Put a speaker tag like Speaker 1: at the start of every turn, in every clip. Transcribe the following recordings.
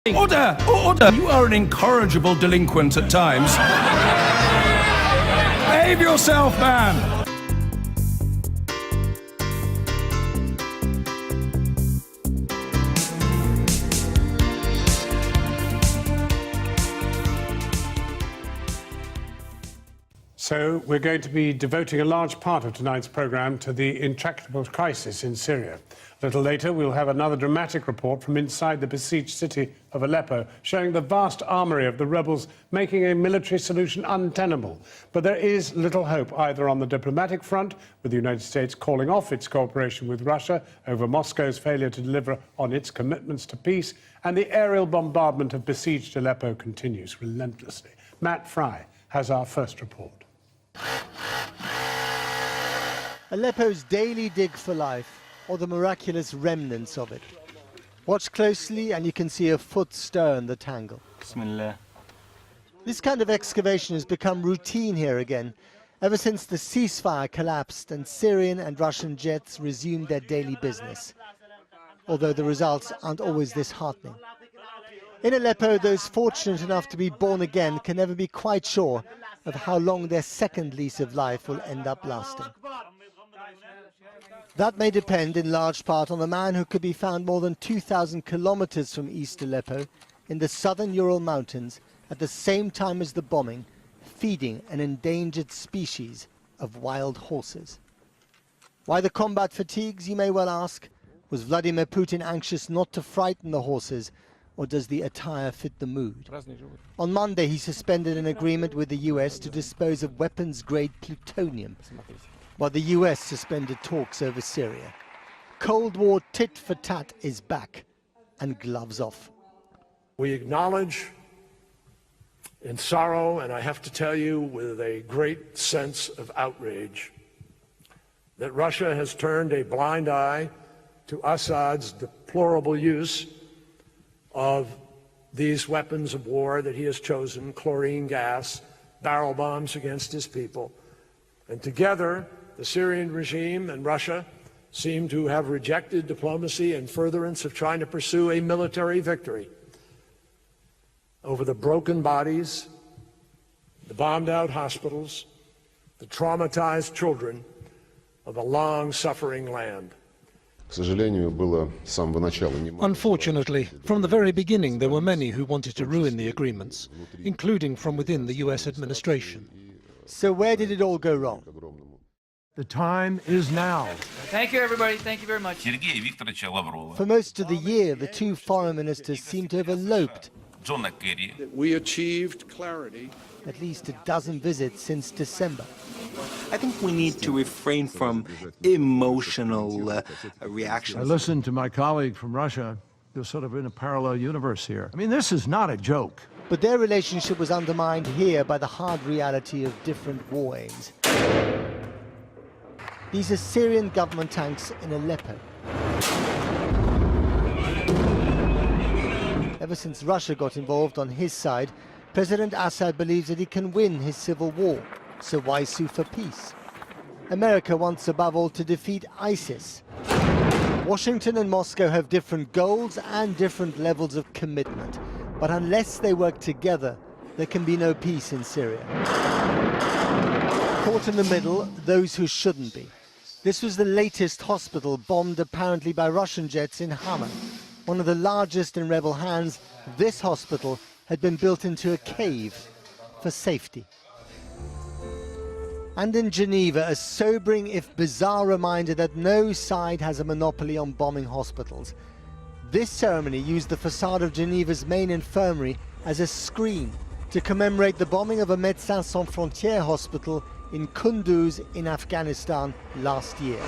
Speaker 1: Order! Order! You are an incorrigible delinquent at times. Behave yourself, man!
Speaker 2: So we're going to be devoting a large part of tonight's programme to the intractable crisis in Syria. A little later, we'll have another dramatic report from inside the besieged city of Aleppo, showing the vast armoury of the rebels making a military solution untenable. But there is little hope either on the diplomatic front, with the United States calling off its cooperation with Russia over Moscow's failure to deliver on its commitments to peace, and the aerial bombardment of besieged Aleppo continues relentlessly. Matt Fry has our first report.
Speaker 3: Aleppo's daily dig for life, or the miraculous remnants of it. Watch closely and you can see a foot stir in the tangle.
Speaker 4: Bismillah.
Speaker 3: This kind of excavation has become routine here again, ever since the ceasefire collapsed and Syrian and Russian jets resumed their daily business. Although the results aren't always this heartening. In Aleppo, those fortunate enough to be born again can never be quite sure of how long their second lease of life will end up lasting. That may depend in large part on a man who could be found more than 2,000 kilometers from East Aleppo in the southern Ural Mountains at the same time as the bombing, feeding an endangered species of wild horses. Why the combat fatigues, you may well ask? Was Vladimir Putin anxious not to frighten the horses, or does the attire fit the mood? On Monday, he suspended an agreement with the US to dispose of weapons-grade plutonium, while the US suspended talks over Syria. Cold War tit-for-tat is back, and gloves off.
Speaker 5: We acknowledge in sorrow, and I have to tell you with a great sense of outrage, that Russia has turned a blind eye to Assad's deplorable use of these weapons of war that he has chosen, chlorine gas, barrel bombs against his people. And together, the Syrian regime and Russia seem to have rejected diplomacy in furtherance of trying to pursue a military victory over the broken bodies, the bombed-out hospitals, the traumatized children of a long-suffering land.
Speaker 6: Unfortunately, from the very beginning, there were many who wanted to ruin the agreements, including from within the US administration.
Speaker 3: So where did it all go wrong?
Speaker 5: The time is now.
Speaker 7: Thank you, everybody. Thank you very much.
Speaker 3: For most of the year, the two foreign ministers seem to have eloped.
Speaker 5: We achieved clarity.
Speaker 3: At least a dozen visits since December.
Speaker 4: I think we need to refrain from emotional reactions.
Speaker 8: I listened to my colleague from Russia. They're sort of in a parallel universe here. I mean, this is not a joke.
Speaker 3: But their relationship was undermined here by the hard reality of different war aims. These are Syrian government tanks in Aleppo. Ever since Russia got involved on his side, President Assad believes that he can win his civil war, so why sue for peace? America wants above all to defeat ISIS. Washington and Moscow have different goals and different levels of commitment, but unless they work together, there can be no peace in Syria. Caught in the middle, those who shouldn't be. This was the latest hospital bombed apparently by Russian jets in Hama. One of the largest in rebel hands, this hospital had been built into a cave for safety. And in Geneva, a sobering if bizarre reminder that no side has a monopoly on bombing hospitals. This ceremony used the facade of Geneva's main infirmary as a screen to commemorate the bombing of a Médecins Sans Frontières hospital in Kunduz in Afghanistan last year.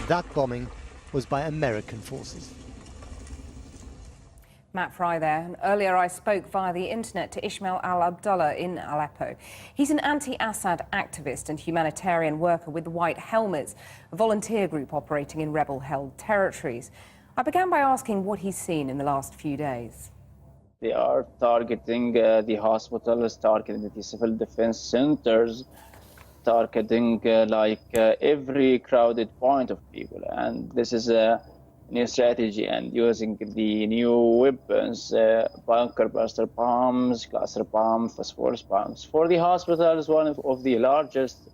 Speaker 3: That bombing was by American forces.
Speaker 9: Matt Fry there. And earlier I spoke via the internet to Ismail al-Abdullah in Aleppo. He's an anti-Assad activist and humanitarian worker with the White Helmets, a volunteer group operating in rebel-held territories. I began by asking what he's seen in the last few days.
Speaker 10: They are targeting the hospitals, targeting the civil defense centers. targeting every crowded point of people, and this is a new strategy, and using the new weapons, bunker buster bombs, cluster bomb, phosphorus bombs. For the hospitals, one of the largest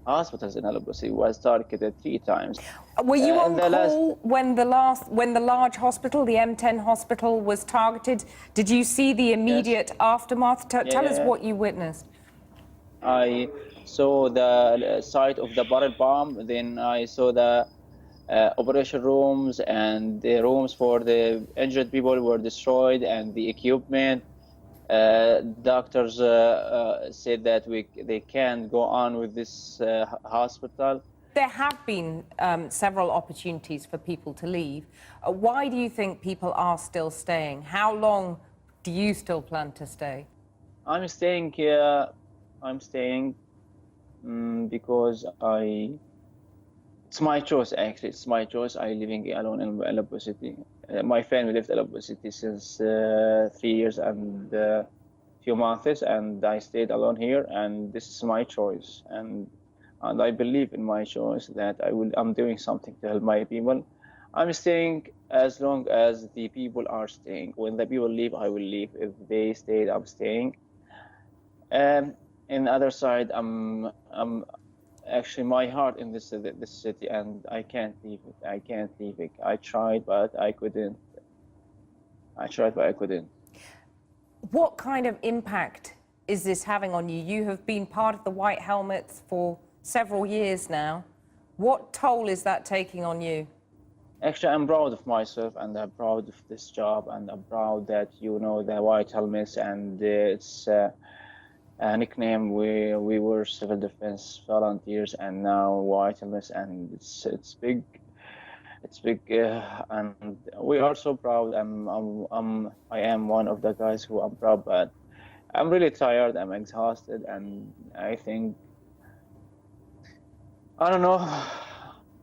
Speaker 10: hospitals in Aleppo City was targeted 3 times.
Speaker 9: Were you on call when the large hospital, the M10 hospital, was targeted? Did you see the immediate aftermath? Tell us what you witnessed.
Speaker 10: I saw the site of the barrel bomb, then I saw the operation rooms, and the rooms for the injured people were destroyed, and the equipment. Doctors said that they can't go on with this hospital.
Speaker 9: There have been several opportunities for people to leave. Why do you think people are still staying? How long do you still plan to stay?
Speaker 10: I'm staying here. I'm staying because it's my choice, actually. It's my choice. I'm living alone in Aleppo City. My family lived in Aleppo City since 3 years and a few months, and I stayed alone here, and this is my choice. And I believe in my choice that I'm doing something to help my people. I'm staying as long as the people are staying. When the people leave, I will leave. If they stayed, I'm staying. In the other side, I'm actually my heart in this city, and I can't leave it. I can't leave it. I tried, but I couldn't.
Speaker 9: What kind of impact is this having on you? You have been part of the White Helmets for several years now. What toll is that taking on you?
Speaker 10: Actually, I'm proud of myself, and I'm proud of this job, and I'm proud that the White Helmets, and it's a nickname. We were civil defense volunteers, and now White Helmets, and it's big. It's big, and we are so proud. I am one of the guys who I'm proud, but I'm really tired. I'm exhausted, and I think I don't know.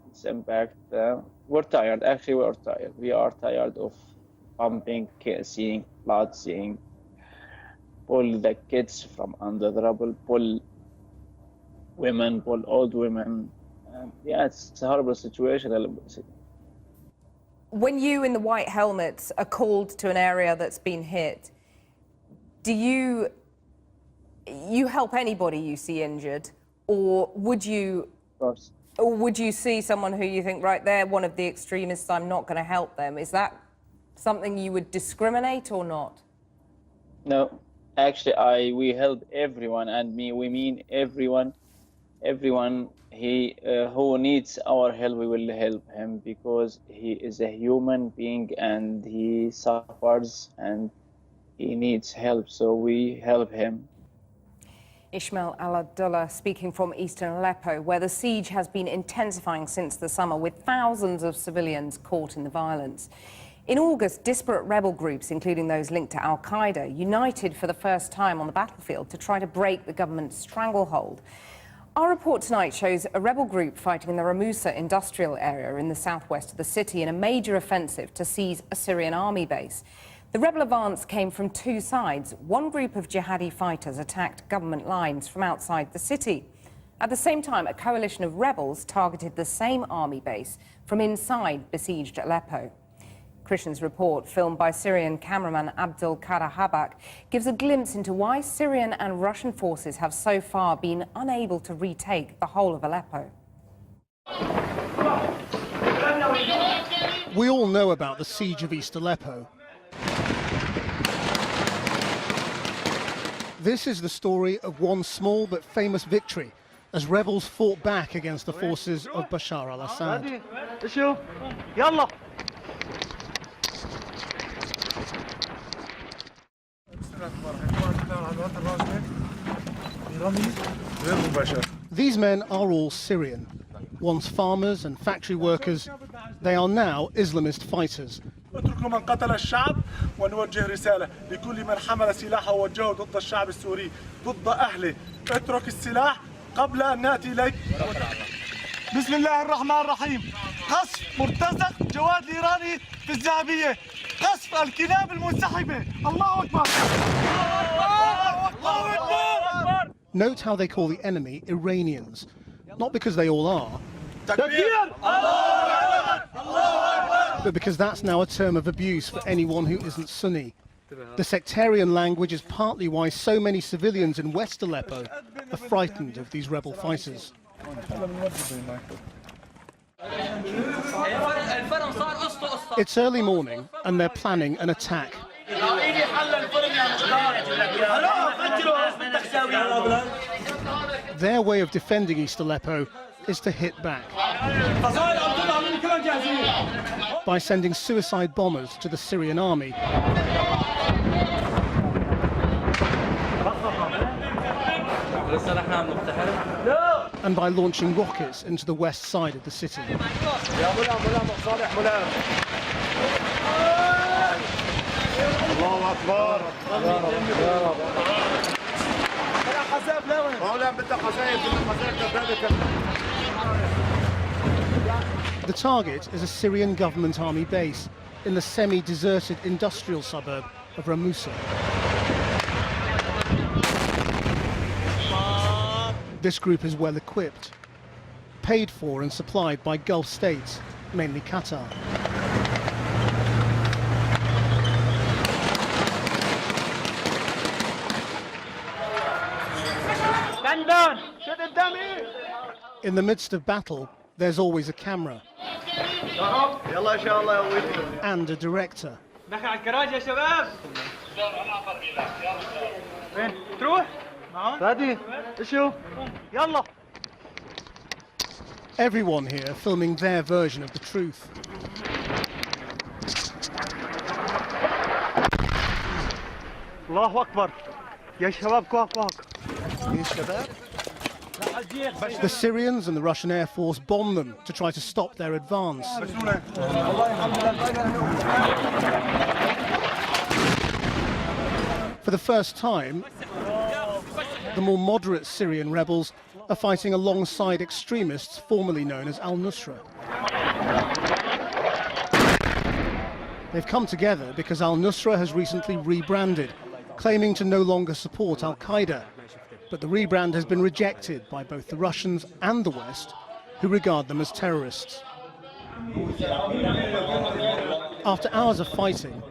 Speaker 10: Its impact. We're tired. Actually, we're tired. We are tired of pumping, seeing blood, seeing pull the kids from under the rubble, pull women, pull old women. Yeah, it's a horrible situation.
Speaker 9: When you in the White Helmets are called to an area that's been hit, do you help anybody you see injured, or would you?
Speaker 10: Of course.
Speaker 9: Or would you see someone who you think, right, they're one of the extremists, I'm not going to help them? Is that something you would discriminate or not?
Speaker 10: No, actually, we help everyone, and we mean everyone. Everyone who needs our help, we will help him, because he is a human being and he suffers and he needs help, so we help him.
Speaker 9: Ismail al-Abdullah speaking from eastern Aleppo, where the siege has been intensifying since the summer, with thousands of civilians caught in the violence. In August, disparate rebel groups, including those linked to al-Qaeda, united for the first time on the battlefield to try to break the government's stranglehold. Our report tonight shows a rebel group fighting in the Ramusa industrial area in the southwest of the city in a major offensive to seize a Syrian army base. The rebel advance came from two sides. One group of jihadi fighters attacked government lines from outside the city. At the same time, a coalition of rebels targeted the same army base from inside besieged Aleppo. Christian's report, filmed by Syrian cameraman Abdul Kader Habak, gives a glimpse into why Syrian and Russian forces have so far been unable to retake the whole of Aleppo.
Speaker 11: We all know about the siege of East Aleppo. This is the story of one small but famous victory as rebels fought back against the forces of Bashar al-Assad. These men are all Syrian. Once farmers and factory workers, they are now Islamist fighters.
Speaker 12: اتركوا من قتل الشعب ونوجه رسالة لكل من حمل سلاحه ووجهه ضد الشعب السوري ضد أهله. اترك السلاح قبل أن نأتي إليك. بسم الله الرحمن الرحيم. قصف مرتزق جواد الإيراني في الذهبية. قصف الكلاب المنسحبة. الله أكبر. الله أكبر.
Speaker 11: Note how they call the enemy Iranians, not because they all are, but because that's now a term of abuse for anyone who isn't Sunni. The sectarian language is partly why so many civilians in West Aleppo are frightened of these rebel fighters. It's early morning and they're planning an attack. Their way of defending East Aleppo is to hit back by sending suicide bombers to the Syrian army and by launching rockets into the west side of the city. The target is a Syrian government army base in the semi-deserted industrial suburb of Ramusa. This group is well equipped, paid for and supplied by Gulf states, mainly Qatar. In the midst of battle, there's always a camera and a director. Everyone here filming their version of the truth.
Speaker 12: Allahu Akbar. Ya shabab, kwak kwak.
Speaker 11: The Syrians and the Russian Air Force bomb them to try to stop their advance. For the first time, the more moderate Syrian rebels are fighting alongside extremists formerly known as al-Nusra. They've come together because al-Nusra has recently rebranded, claiming to no longer support al-Qaeda. But the rebrand has been rejected by both the Russians and the West, who regard them as terrorists. After hours of fighting,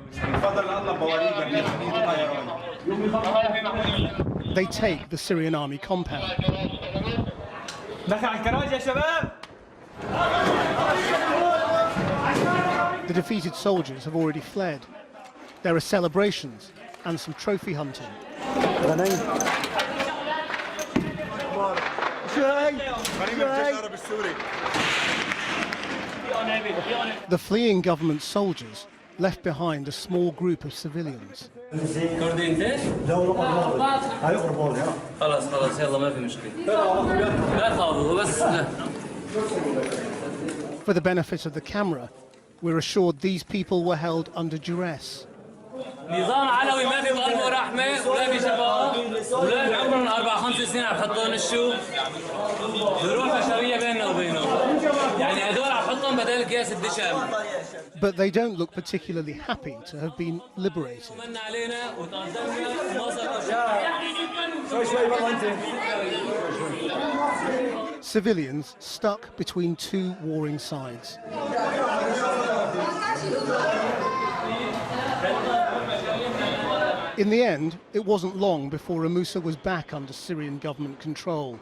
Speaker 11: they take the Syrian army compound. The defeated soldiers have already fled. There are celebrations and some trophy hunting. The fleeing government soldiers left behind a small group of civilians. For the benefit of the camera, we're assured these people were held under duress.
Speaker 13: نظام علوي ما في بقلبه رحمة ولا في شباب ولا عمرهم 4-5 سنين عم يحطون الشو ظروف بشرية بيننا وبينهم يعني هدول عم يحطهم بدل اكياس الدشم.
Speaker 11: But they don't look particularly happy to have been liberated. Civilians stuck between two warring sides. In the end, it wasn't long before Ramusa was back under Syrian government control,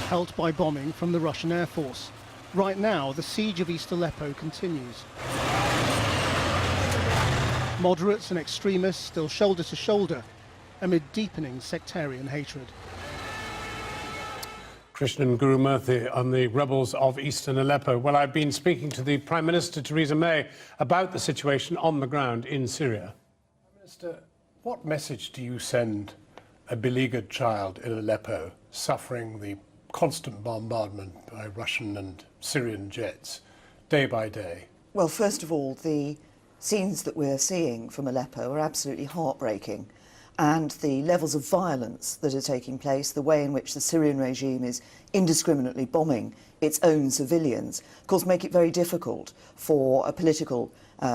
Speaker 11: helped by bombing from the Russian Air Force. Right now, the siege of East Aleppo continues. Moderates and extremists still shoulder to shoulder amid deepening sectarian hatred.
Speaker 2: Krishnan Gurumurthy on the rebels of eastern Aleppo. Well, I've been speaking to the Prime Minister, Theresa May, about the situation on the ground in Syria. Minister, what message do you send a beleaguered child in Aleppo suffering the constant bombardment by Russian and Syrian jets day by day?
Speaker 14: Well, first of all, the scenes that we're seeing from Aleppo are absolutely heartbreaking. and the levels of violence that are taking place, the way in which the Syrian regime is indiscriminately bombing its own civilians, of course make it very difficult for a political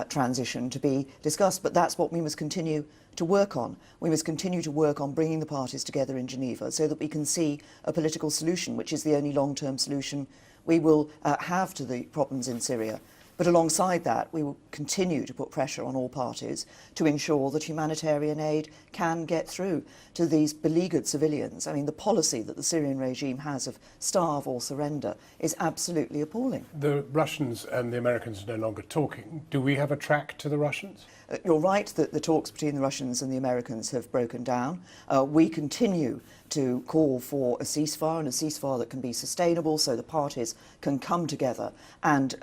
Speaker 14: transition to be discussed. But that's what we must continue to work on. We must continue to work on bringing the parties together in Geneva so that we can see a political solution, which is the only long-term solution we will have to the problems in Syria. But alongside that, we will continue to put pressure on all parties to ensure that humanitarian aid can get through to these beleaguered civilians. I mean, the policy that the Syrian regime has of starve or surrender is absolutely appalling.
Speaker 2: The Russians and the Americans are no longer talking. Do we have a track to the Russians?
Speaker 14: You're right that the talks between the Russians and the Americans have broken down. We continue to call for a ceasefire, and a ceasefire that can be sustainable so the parties can come together and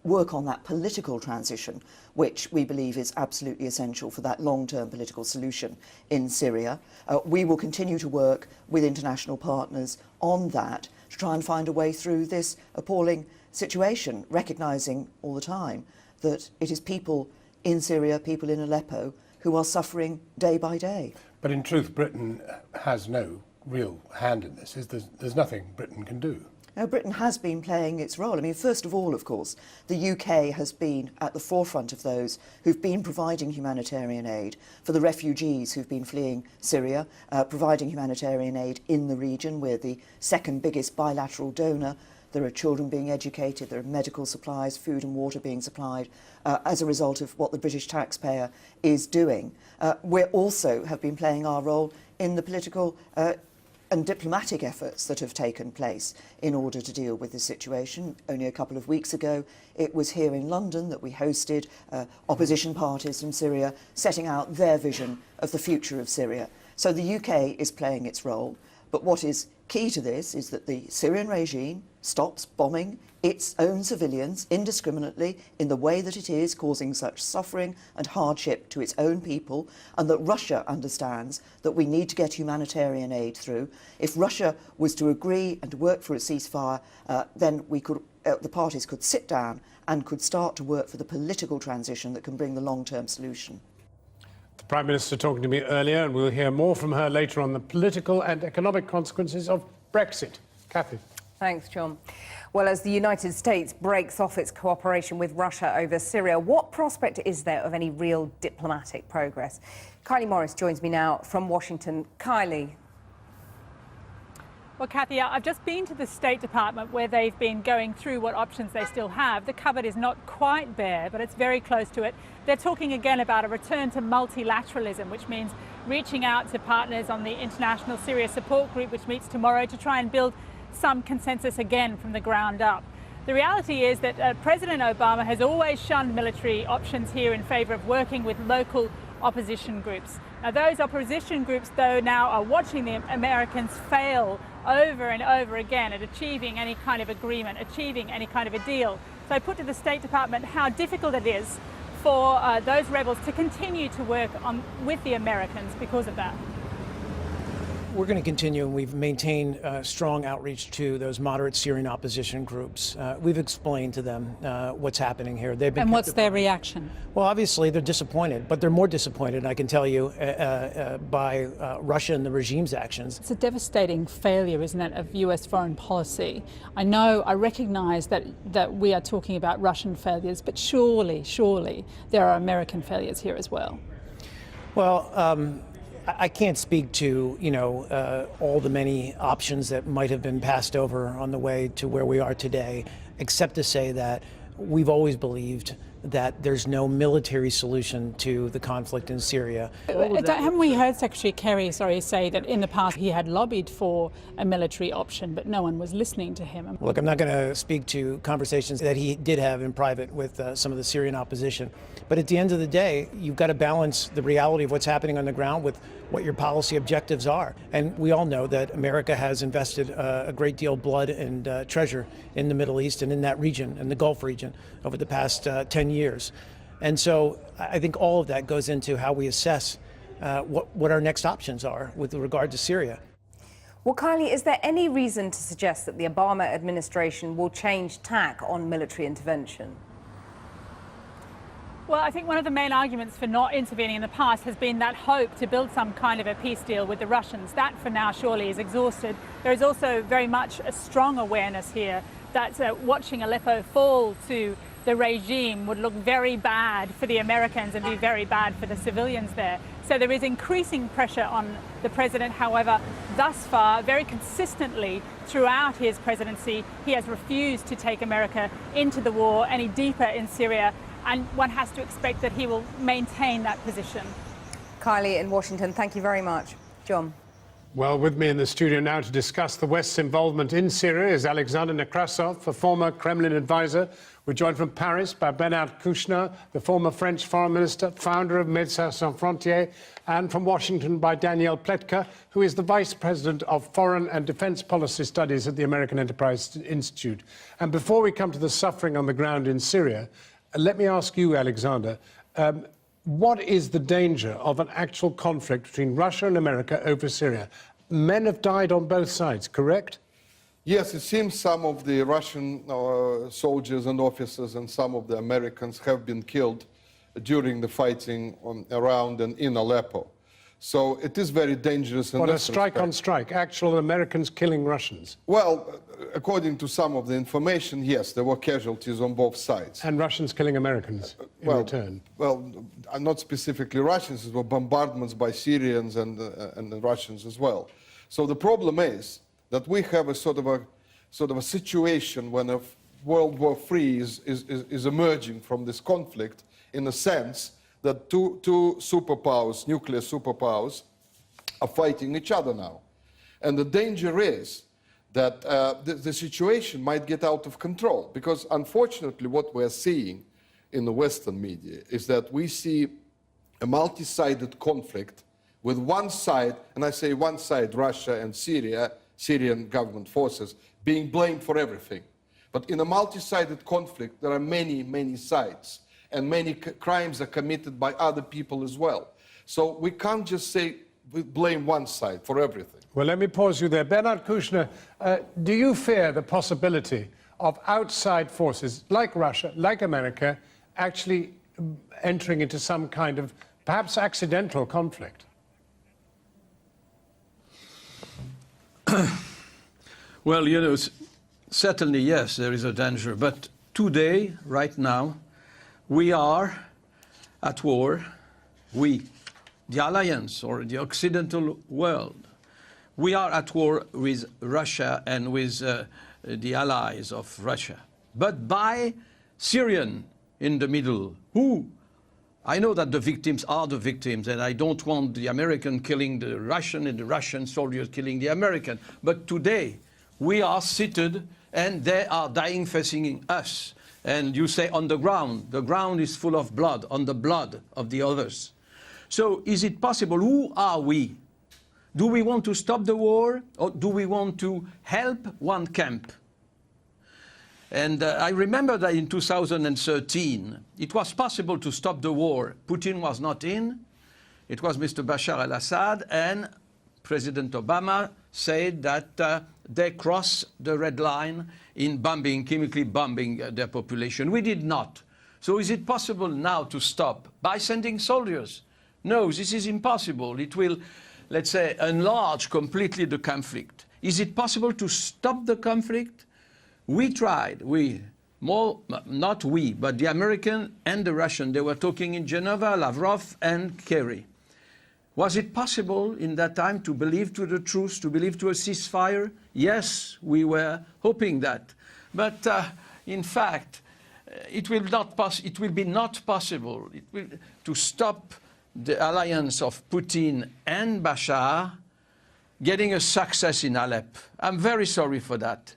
Speaker 14: work on that political transition, which we believe is absolutely essential for that long-term political solution in Syria. We will continue to work with international partners on that to try and find a way through this appalling situation, recognising all the time that it is people in Syria, people in Aleppo, who are suffering day by day.
Speaker 2: But in truth, Britain has no real hand in this. There's nothing Britain can do.
Speaker 14: Now, Britain has been playing its role. I mean, first of all, of course, the UK has been at the forefront of those who've been providing humanitarian aid for the refugees who've been fleeing Syria, providing humanitarian aid in the region. We're the second biggest bilateral donor. There are children being educated, there are medical supplies, food and water being supplied as a result of what the British taxpayer is doing. We also have been playing our role in the political and diplomatic efforts that have taken place in order to deal with this situation. Only a couple of weeks ago, it was here in London that we hosted opposition parties from Syria setting out their vision of the future of Syria. So the UK is playing its role, but what is key to this is that the Syrian regime stops bombing its own civilians indiscriminately in the way that it is, causing such suffering and hardship to its own people, and that Russia understands that we need to get humanitarian aid through. If Russia was to agree and to work for a ceasefire, then the parties could sit down and could start to work for the political transition that can bring the long-term solution.
Speaker 2: The Prime Minister talking to me earlier, and we'll hear more from her later on the political and economic consequences of Brexit. Cathy.
Speaker 9: Thanks, John. Well, as the United States breaks off its cooperation with Russia over Syria, what prospect is there of any real diplomatic progress? Kylie Morris joins me now from Washington. Kylie.
Speaker 15: Well, Cathy, I've just been to the State Department where they've been going through what options they still have. The cupboard is not quite bare, but it's very close to it. They're talking again about a return to multilateralism, which means reaching out to partners on the International Syria Support Group, which meets tomorrow, to try and build some consensus again from the ground up. The reality is that President Obama has always shunned military options here in favour of working with local opposition groups. Now, those opposition groups, though, now are watching the Americans fail over and over again at achieving any kind of agreement, achieving any kind of a deal. So I put to the State Department how difficult it is for those rebels to continue to work with the Americans because of that.
Speaker 16: We're going to continue, and we've maintained strong outreach to those moderate Syrian opposition groups. We've explained to them what's happening here. They've been.
Speaker 15: And what's their reaction?
Speaker 16: Well, obviously they're disappointed, but they're more disappointed, I can tell you, by Russia and the regime's actions.
Speaker 15: It's a devastating failure, isn't it, of U.S. foreign policy? I recognise that we are talking about Russian failures, but surely there are American failures here as well.
Speaker 16: Well, I can't speak to, all the many options that might have been passed over on the way to where we are today, except to say that we've always believed that there's no military solution to the conflict in Syria.
Speaker 15: Haven't we heard Secretary Kerry, say that in the past he had lobbied for a military option, but no one was listening to him?
Speaker 16: Look, I'm not going to speak to conversations that he did have in private with some of the Syrian opposition. But at the end of the day, you've got to balance the reality of what's happening on the ground with what your policy objectives are. And we all know that America has invested a great deal of blood and treasure in the Middle East and in that region, in the Gulf region, over the past 10 years. And so I think all of that goes into how we assess what our next options are with regard to Syria.
Speaker 9: Well, Kylie, is there any reason to suggest that the Obama administration will change tack on military intervention?
Speaker 15: Well, I think one of the main arguments for not intervening in the past has been that hope to build some kind of a peace deal with the Russians. That, for now, surely is exhausted. There is also very much a strong awareness here that watching Aleppo fall to the regime would look very bad for the Americans and be very bad for the civilians there. So there is increasing pressure on the president. However, thus far, very consistently throughout his presidency, he has refused to take America into the war any deeper in Syria, and one has to expect that he will maintain that position.
Speaker 9: Kylie in Washington, thank you very much. John.
Speaker 2: Well, with me in the studio now to discuss the West's involvement in Syria is Alexander Nekrasov, a former Kremlin advisor. We're joined from Paris by Bernard Kouchner, the former French foreign minister, founder of Médecins Sans Frontières, and from Washington by Daniel Pletka, who is the vice president of Foreign and Defense Policy Studies at the American Enterprise Institute. And before we come to the suffering on the ground in Syria, let me ask you, Alexander, what is the danger of an actual conflict between Russia and America over Syria? Men have died on both sides, correct?
Speaker 17: Yes, it seems some of the Russian soldiers and officers and some of the Americans have been killed during the fighting around and in Aleppo. So it is very dangerous.
Speaker 2: What, a strike on strike, actual Americans killing Russians?
Speaker 17: Well, according to some of the information, yes, there were casualties on both sides.
Speaker 2: And Russians killing Americans in return?
Speaker 17: Well, not specifically Russians, it were bombardments by Syrians and the Russians as well. So the problem is that we have a sort of a situation when a World War III is emerging from this conflict, in a sense that two superpowers, nuclear superpowers, are fighting each other now. And the danger is that the situation might get out of control, because unfortunately what we're seeing in the Western media is that we see a multi-sided conflict with one side, and I say one side, Russia and Syria, Syrian government forces, being blamed for everything. But in a multi-sided conflict, there are many, many sides, and many crimes are committed by other people as well. So we can't just say we blame one side for everything.
Speaker 2: Well, let me pause you there. Bernard Kouchner, do you fear the possibility of outside forces, like Russia, like America, actually entering into some kind of perhaps accidental conflict?
Speaker 1: Well, you know, certainly, yes, there is a danger. But today, right now, we are at war. We, the alliance or the Occidental world, we are at war with Russia and with the allies of Russia. But by Syrian in the middle, who, I know that the victims are the victims, and I don't want the American killing the Russian and the Russian soldiers killing the American. But today, we are seated and they are dying facing us. And you say on the ground is full of blood, on the blood of the others. So is it possible? Who are we? Do we want to stop the war, or do we want to help one camp? And I remember that in 2013, it was possible to stop the war. Putin was not in. It was Mr. Bashar al-Assad, and President Obama said that they crossed the red line in bombing, chemically bombing their population. We did not. So is it possible now to stop by sending soldiers? No, this is impossible. It will, let's say, enlarge completely the conflict. Is it possible to stop the conflict? We tried, not we, but the American and the Russian. They were talking in Geneva, Lavrov and Kerry. Was it possible in that time to believe to the truth, to believe to a ceasefire? Yes, we were hoping that. But in fact, it will be not possible to stop the alliance of Putin and Bashar getting a success in Aleppo. I'm very sorry for that.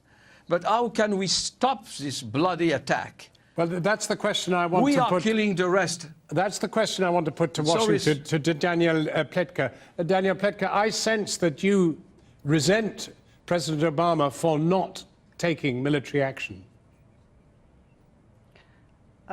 Speaker 1: But how can we stop this bloody attack?
Speaker 2: Well, that's the question I want to put...
Speaker 1: We are killing the rest.
Speaker 2: That's the question I want to put to Washington, to Daniel Pletka. Daniel Pletka, I sense that you resent President Obama for not taking military action.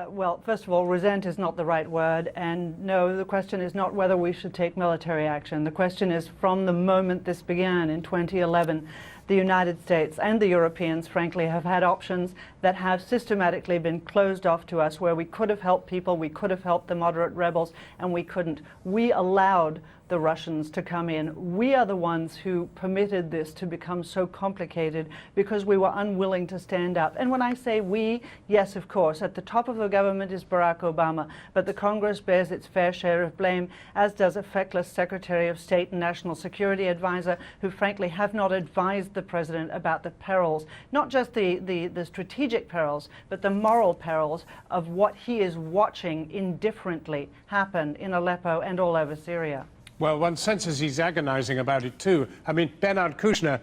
Speaker 18: Well, first of all, resent is not the right word, and no, the question is not whether we should take military action. The question is, from the moment this began in 2011, the United States and the Europeans, frankly, have had options that have systematically been closed off to us, where we could have helped people, we could have helped the moderate rebels, and we couldn't. We allowed the Russians to come in. We are the ones who permitted this to become so complicated because we were unwilling to stand up. And when I say we, yes, of course, at the top of the government is Barack Obama, but the Congress bears its fair share of blame, as does a feckless Secretary of State and National Security Advisor, who frankly have not advised the President about the perils, not just the strategic perils, but the moral perils of what he is watching indifferently happen in Aleppo and all over Syria.
Speaker 2: Well, one senses he's agonizing about it too. I mean, Bernard Kouchner,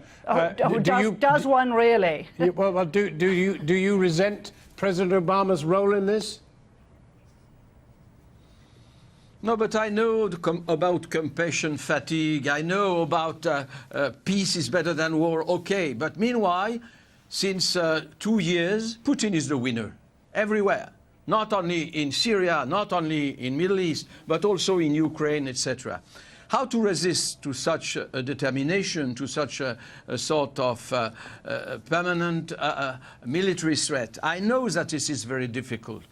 Speaker 18: does one really?
Speaker 2: Do you resent President Obama's role in this?
Speaker 1: No, but I know about compassion fatigue. I know about peace is better than war. Okay, but meanwhile, since 2 years, Putin is the winner everywhere. Not only in Syria, not only in Middle East, but also in Ukraine, etc. How to resist to such a determination, to such a sort of permanent military threat? I know that this is very difficult.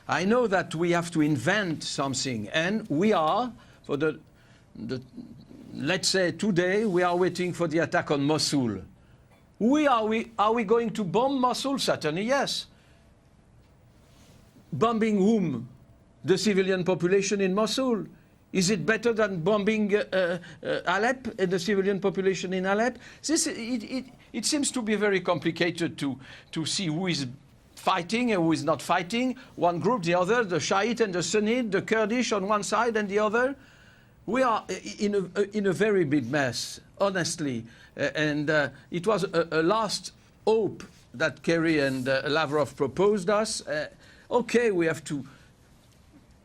Speaker 1: I know that we have to invent something, and we are, for let's say today, we are waiting for the attack on Mosul. Are we going to bomb Mosul? Certainly, yes. Bombing whom? The civilian population in Mosul. Is it better than bombing Aleppo and the civilian population in Aleppo? It seems to be very complicated to see who is fighting and who is not fighting. One group, the other, the Shiite and the Sunni, the Kurdish on one side and the other. We are in a very big mess, honestly. And it was a last hope that Kerry and Lavrov proposed us. Okay, we have to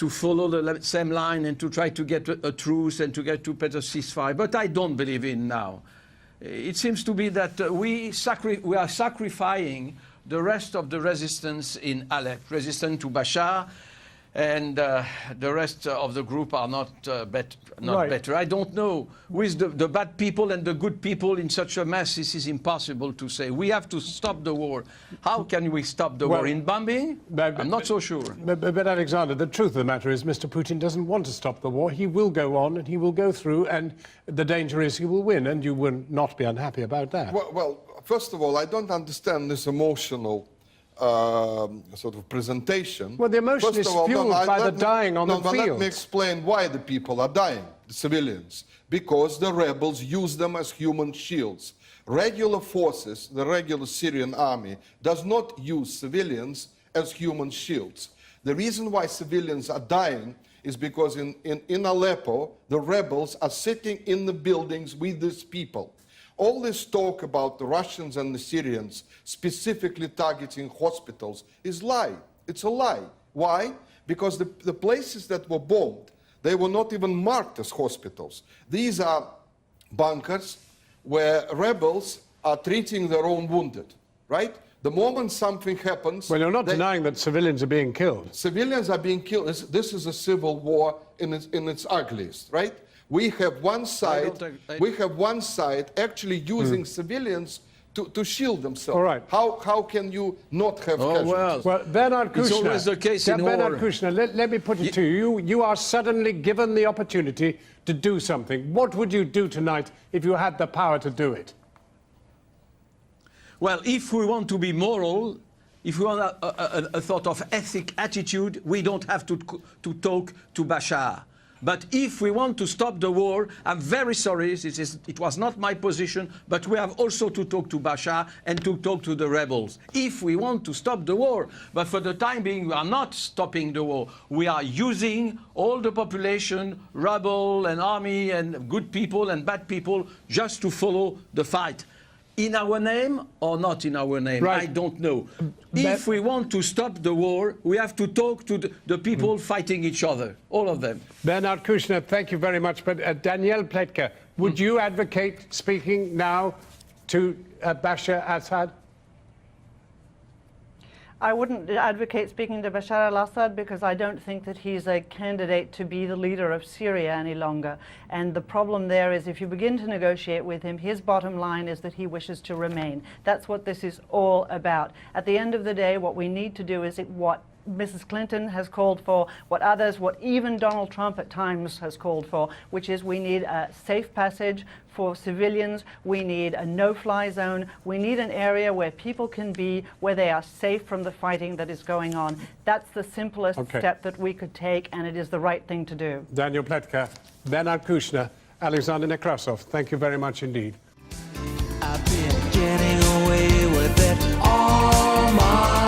Speaker 1: follow the same line and to try to get a truce and to get to better ceasefire. But I don't believe in now. It seems to be that we are sacrificing the rest of the resistance in Aleppo, resistant to Bashar, and the rest of the group are not better. I don't know. With the bad people and the good people in such a mess, this is impossible to say. We have to stop the war. How can we stop the war? In bombing? I'm not so sure.
Speaker 2: But Alexander, the truth of the matter is Mr. Putin doesn't want to stop the war. He will go on and he will go through, and the danger is he will win, and you will not be unhappy about that.
Speaker 17: Well, first of all, I don't understand this emotional sort of presentation.
Speaker 2: Well, the emotion is fueled by the dying on the field.
Speaker 17: Let me explain why the people are dying, the civilians. Because the rebels use them as human shields. Regular forces, the regular Syrian army, does not use civilians as human shields. The reason why civilians are dying is because in Aleppo, the rebels are sitting in the buildings with these people. All this talk about the Russians and the Syrians specifically targeting hospitals is lie. It's a lie. Why? Because the places that were bombed, they were not even marked as hospitals. These are bunkers where rebels are treating their own wounded, right? The moment something happens...
Speaker 2: Well, you're not denying that civilians are being killed.
Speaker 17: Civilians are being killed. This is a civil war in its ugliest, right? We have one side. We have one side actually using civilians to shield themselves.
Speaker 2: All right.
Speaker 17: How can you not have casualties?
Speaker 2: Well, Bernard Kouchner,
Speaker 1: it's always the case in
Speaker 2: Bernard
Speaker 1: war.
Speaker 2: Kouchner, let me put it to you. You are suddenly given the opportunity to do something. What would you do tonight if you had the power to do it?
Speaker 1: Well, if we want to be moral, if we want a sort of ethic attitude, we don't have to talk to Bashar. But if we want to stop the war, I'm very sorry, it was not my position, but we have also to talk to Bashar and to talk to the rebels. If we want to stop the war, but for the time being, we are not stopping the war. We are using all the population, rebel and army and good people and bad people, just to follow the fight. In our name or not in our name, I don't know. If we want to stop the war, we have to talk to the people fighting each other, all of them.
Speaker 2: Bernard Kouchner, thank you very much. But Danielle Pletka, would you advocate speaking now to Bashar Assad?
Speaker 18: I wouldn't advocate speaking to Bashar al-Assad because I don't think that he's a candidate to be the leader of Syria any longer. And the problem there is if you begin to negotiate with him, his bottom line is that he wishes to remain. That's what this is all about. At the end of the day, what we need to do is what Mrs. Clinton has called for, what even Donald Trump at times has called for, which is we need a safe passage for civilians, we need a no-fly zone, we need an area where people can be, where they are safe from the fighting that is going on. That's the simplest step that we could take, and it is the right thing to do.
Speaker 2: Daniel Pletka, Bernard Kouchner, Alexander Nekrasov, thank you very much indeed.
Speaker 19: I've been getting away with it all my